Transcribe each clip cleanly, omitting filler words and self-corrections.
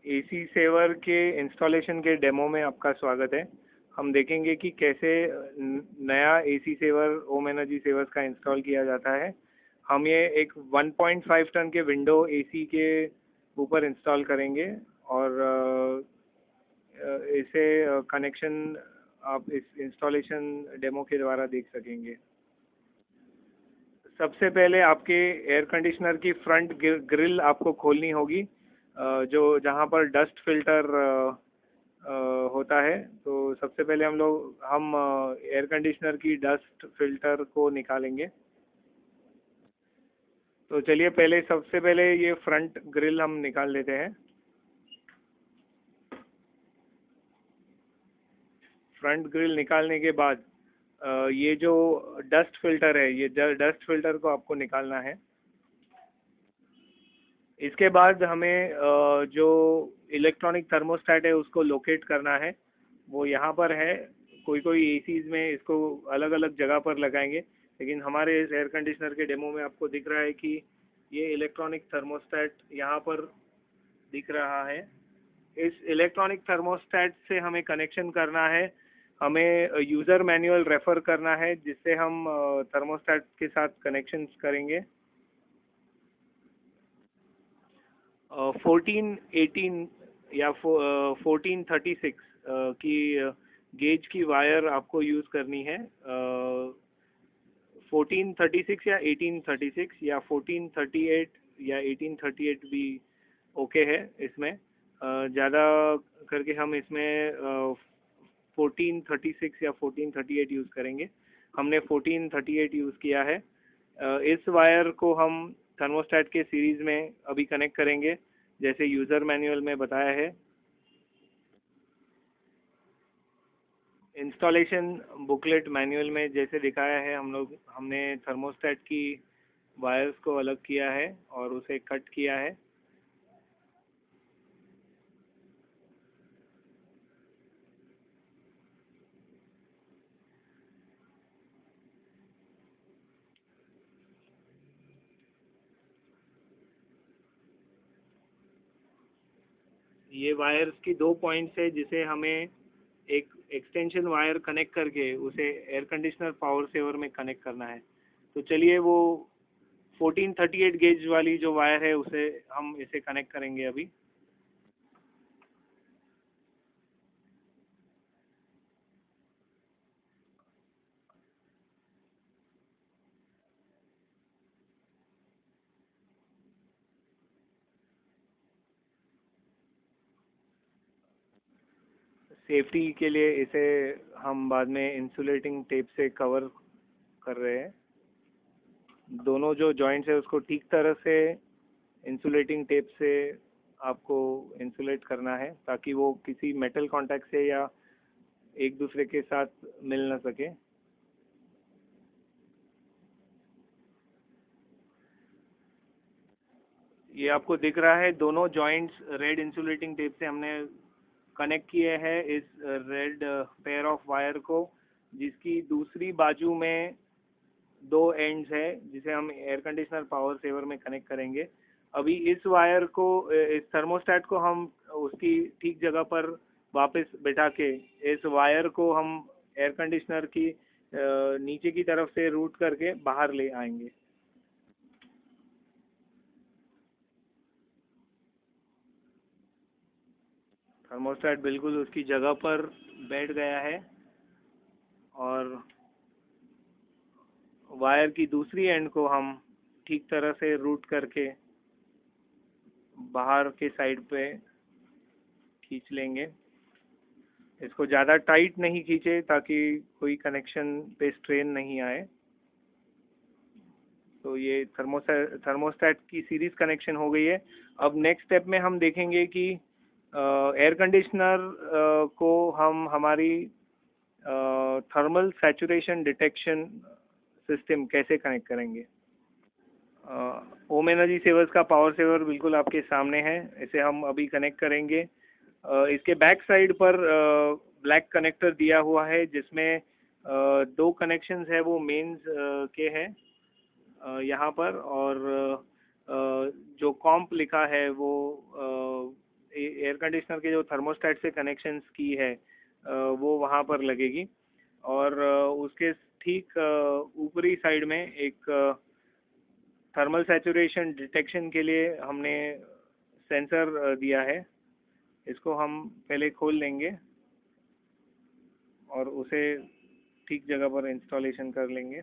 AC saver के installation के demo में आपका स्वागत है। हम देखेंगे कि कैसे नया एसी सेवर ओम एनर्जी सेवर्स का इंस्टॉल किया जाता है। हम ये एक 1.5 टन के विंडो एसी के ऊपर इंस्टॉल करेंगे और इसे कनेक्शन आप इस इंस्टॉलेशन डेमो के द्वारा देख सकेंगे। सबसे पहले आपके एयर कंडीशनर की फ्रंट ग्रिल आपको खोलनी होगी, जो जहाँ पर डस्ट फिल्टर होता है। तो सबसे पहले हम एयर कंडीशनर की डस्ट फिल्टर को निकालेंगे। तो चलिए सबसे पहले ये फ्रंट ग्रिल हम निकाल लेते हैं। फ्रंट ग्रिल निकालने के बाद ये जो डस्ट फिल्टर है, ये डस्ट फिल्टर को आपको निकालना है। इसके बाद हमें जो इलेक्ट्रॉनिक थर्मोस्टेट है उसको लोकेट करना है। वो यहाँ पर है। कोई एसीज में इसको अलग अलग जगह पर लगाएंगे, लेकिन हमारे इस एयर कंडीशनर के डेमो में आपको दिख रहा है कि ये इलेक्ट्रॉनिक थर्मोस्टेट यहाँ पर दिख रहा है। इस इलेक्ट्रॉनिक थर्मोस्टेट से हमें कनेक्शन करना है। हमें यूज़र मैनुअल रेफ़र करना है जिससे हम थर्मोस्टेट के साथ कनेक्शन करेंगे। 1418 या 1436 की गेज की वायर आपको यूज़ करनी है। 1436 या 1836 या 1438 या 1838 भी ओके है। इसमें ज़्यादा करके हम इसमें 1436 या 1438 यूज़ करेंगे। हमने 1438 यूज़ किया है। इस वायर को हम थर्मोस्टेट के सीरीज़ में अभी कनेक्ट करेंगे जैसे यूज़र मैनुअल में बताया है। इंस्टॉलेशन बुकलेट मैनुअल में जैसे दिखाया है, हमने थर्मोस्टेट की वायर्स को अलग किया है और उसे कट किया है। ये वायर्स की दो पॉइंट्स है जिसे हमें एक एक्सटेंशन वायर कनेक्ट करके उसे एयर कंडीशनर पावर सेवर में कनेक्ट करना है। तो चलिए वो 1438 गेज वाली जो वायर है उसे हम इसे कनेक्ट करेंगे अभी। सेफ्टी के लिए इसे हम बाद में इंसुलेटिंग टेप से कवर कर रहे हैं। दोनों जो जॉइंट्स है उसको ठीक तरह से इंसुलेटिंग टेप से आपको इंसुलेट करना है ताकि वो किसी मेटल कांटेक्ट से या एक दूसरे के साथ मिल ना सके। ये आपको दिख रहा है, दोनों जॉइंट्स रेड इंसुलेटिंग टेप से हमने कनेक्ट किए हैं इस रेड पेयर ऑफ वायर को, जिसकी दूसरी बाजू में दो एंड्स है जिसे हम एयर कंडीशनर पावर सेवर में कनेक्ट करेंगे। अभी इस वायर को, इस थर्मोस्टेट को हम उसकी ठीक जगह पर वापस बिठा के इस वायर को हम एयर कंडीशनर की नीचे की तरफ से रूट करके बाहर ले आएंगे। थर्मोस्टेट बिल्कुल उसकी जगह पर बैठ गया है और वायर की दूसरी एंड को हम ठीक तरह से रूट करके बाहर के साइड पे खींच लेंगे। इसको ज़्यादा टाइट नहीं खींचे ताकि कोई कनेक्शन पे स्ट्रेन नहीं आए। तो ये थर्मोस्टेट की सीरीज कनेक्शन हो गई है। अब नेक्स्ट स्टेप में हम देखेंगे कि एयर कंडीशनर को हम हमारी थर्मल सैचुरेशन डिटेक्शन सिस्टम कैसे कनेक्ट करेंगे। ओम एनर्जी सेवर्स का पावर सेवर बिल्कुल आपके सामने है। इसे हम अभी कनेक्ट करेंगे। इसके बैक साइड पर ब्लैक कनेक्टर दिया हुआ है जिसमें दो कनेक्शंस है, वो मेंस के हैं यहाँ पर, और जो कॉम्प लिखा है वो एयर कंडीशनर के जो थर्मोस्टेट से कनेक्शंस की है वो वहाँ पर लगेगी। और उसके ठीक ऊपरी साइड में एक थर्मल सैचुरेशन डिटेक्शन के लिए हमने सेंसर दिया है। इसको हम पहले खोल लेंगे और उसे ठीक जगह पर इंस्टॉलेशन कर लेंगे।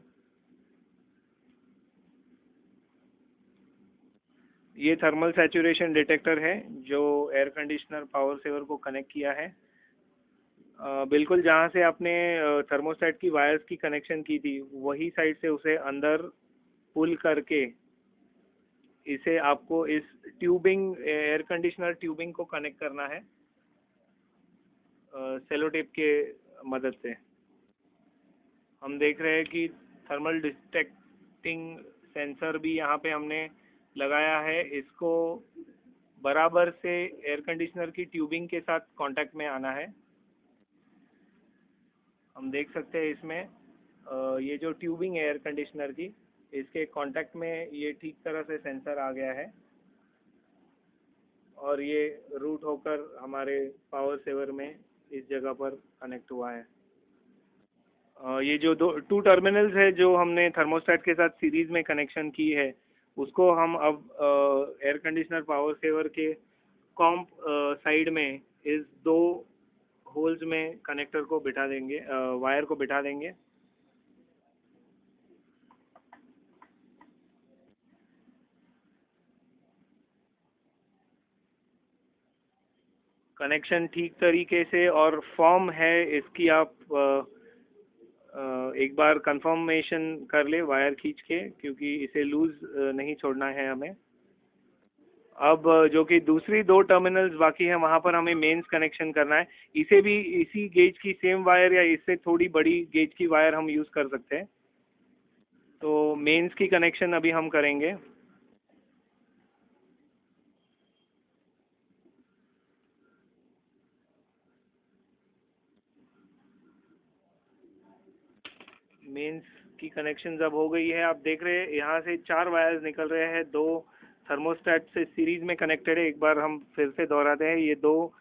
ये थर्मल सैचुरेशन डिटेक्टर है जो एयर कंडीशनर पावर सेवर को कनेक्ट किया है। बिल्कुल जहाँ से आपने थर्मोस्टेट की वायर्स की कनेक्शन की थी वही साइड से उसे अंदर पुल करके इसे आपको इस ट्यूबिंग एयर कंडीशनर ट्यूबिंग को कनेक्ट करना है सेलो टेप के मदद से। हम देख रहे हैं कि थर्मल डिटेक्टिंग सेंसर भी यहाँ पे हमने लगाया है। इसको बराबर से एयर कंडीशनर की ट्यूबिंग के साथ कांटेक्ट में आना है। हम देख सकते हैं इसमें ये जो ट्यूबिंग है एयर कंडीशनर की, इसके कांटेक्ट में ये ठीक तरह से सेंसर आ गया है और ये रूट होकर हमारे पावर सेवर में इस जगह पर कनेक्ट हुआ है। ये जो टू टर्मिनल्स है जो हमने थर्मोस्टेट के साथ सीरीज में कनेक्शन की है, उसको हम अब एयर कंडीशनर पावर सेवर के कॉम्प साइड में इस दो होल्स में कनेक्टर को बिठा देंगे, वायर को बिठा देंगे। कनेक्शन ठीक तरीके से और फॉर्म है इसकी आप एक बार कंफर्मेशन कर ले वायर खींच के, क्योंकि इसे लूज नहीं छोड़ना है हमें। अब जो कि दूसरी दो टर्मिनल्स बाकी हैं वहाँ पर हमें मेंस कनेक्शन करना है। इसे भी इसी गेज की सेम वायर या इससे थोड़ी बड़ी गेज की वायर हम यूज़ कर सकते हैं। तो मेंस की कनेक्शन अभी हम करेंगे। मेंस की कनेक्शन अब हो गई है। आप देख रहे हैं यहाँ से 4 वायर्स निकल रहे हैं, 2 थर्मोस्टेट से सीरीज में कनेक्टेड है। एक बार हम फिर से दोहराते हैं, ये 2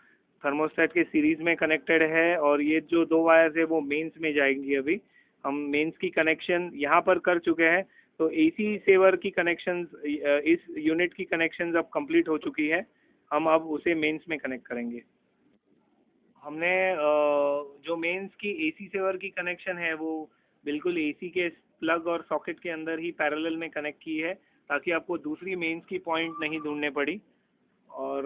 थर्मोस्टेट के सीरीज में कनेक्टेड है और ये जो 2 वायर्स है वो मेंस में जाएंगी। अभी हम मेंस की कनेक्शन यहाँ पर कर चुके हैं। तो एसी सेवर की कनेक्शंस, इस यूनिट की कनेक्शंस अब कंप्लीट हो चुकी है। हम अब उसे मेंस में कनेक्ट करेंगे। हमने जो मेंस की एसी सेवर की कनेक्शन है वो बिल्कुल एसी के प्लग और सॉकेट के अंदर ही पैरेलल में कनेक्ट की है, ताकि आपको दूसरी मेंस की पॉइंट नहीं ढूंढने पड़ी। और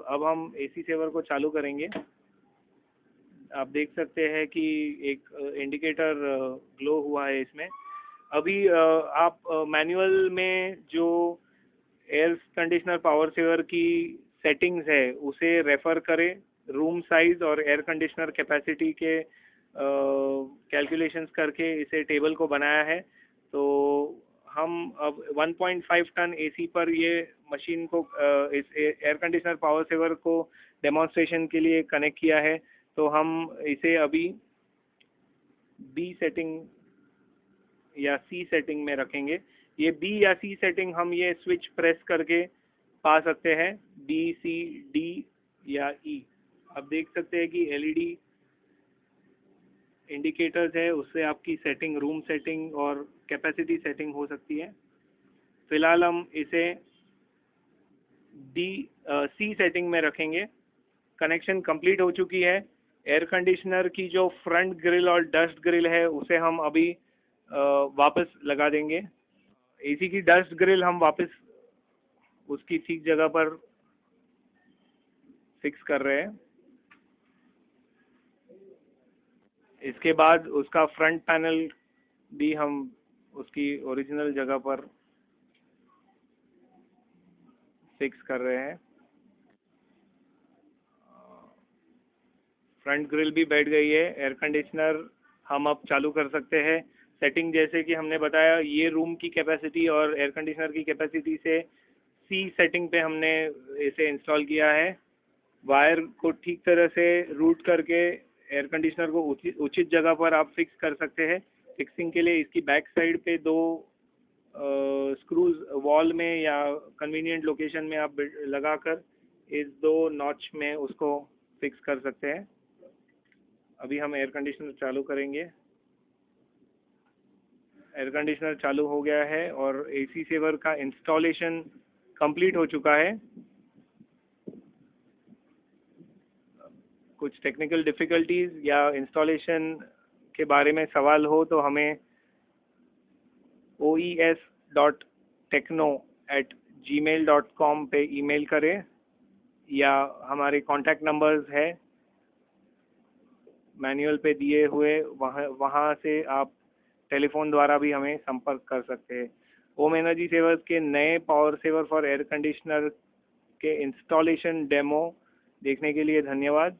अब हम एसी सेवर को चालू करेंगे। आप देख सकते हैं कि एक इंडिकेटर ग्लो हुआ है इसमें। अभी आप मैनुअल में जो एयर कंडीशनर पावर सेवर की सेटिंग्स है उसे रेफर करें। रूम साइज और एयर कंडीशनर कैपेसिटी के कैलकुलेशंस करके इसे टेबल को बनाया है। तो हम अब 1.5 टन एसी पर ये मशीन को इस एयर कंडीशनर पावर सेवर को डेमोन्स्ट्रेशन के लिए कनेक्ट किया है। तो हम इसे अभी बी सेटिंग या सी सेटिंग में रखेंगे। ये बी या सी सेटिंग हम ये स्विच प्रेस करके पा सकते हैं, बी, सी, डी या ई। आप देख सकते हैं कि एलईडी इंडिकेटर्स है, उससे आपकी सेटिंग, रूम सेटिंग और कैपेसिटी सेटिंग हो सकती है। फिलहाल हम इसे सी सेटिंग में रखेंगे। कनेक्शन कंप्लीट हो चुकी है। एयर कंडीशनर की जो फ्रंट ग्रिल और डस्ट ग्रिल है उसे हम अभी वापस लगा देंगे। एसी की डस्ट ग्रिल हम वापस उसकी ठीक जगह पर फिक्स कर रहे हैं। इसके बाद उसका फ्रंट पैनल भी हम उसकी ओरिजिनल जगह पर फिक्स कर रहे हैं। फ्रंट ग्रिल भी बैठ गई है। एयर कंडीशनर हम अब चालू कर सकते हैं। सेटिंग जैसे कि हमने बताया, ये रूम की कैपेसिटी और एयर कंडीशनर की कैपेसिटी से सी सेटिंग पे हमने इसे इंस्टॉल किया है। वायर को ठीक तरह से रूट करके एयर कंडीशनर को उचित जगह पर आप फिक्स कर सकते हैं। फिक्सिंग के लिए इसकी बैक साइड पे 2 स्क्रूज वॉल में या कन्वीनियंट लोकेशन में आप लगाकर इस 2 नॉच में उसको फिक्स कर सकते हैं। अभी हम एयर कंडीशनर चालू करेंगे। एयर कंडीशनर चालू हो गया है और एसी सेवर का इंस्टॉलेशन कंप्लीट हो चुका है। कुछ टेक्निकल डिफ़िकल्टीज या इंस्टॉलेशन के बारे में सवाल हो तो हमें oes.techno@gmail.com पे ईमेल करें, या हमारे कॉन्टैक्ट नंबर्स है मैनुअल पे दिए हुए, वहाँ से आप टेलीफोन द्वारा भी हमें संपर्क कर सकते हैं। ओम एनर्जी सेवर्स के नए power saver for air conditioner के इंस्टॉलेशन डेमो देखने के लिए धन्यवाद।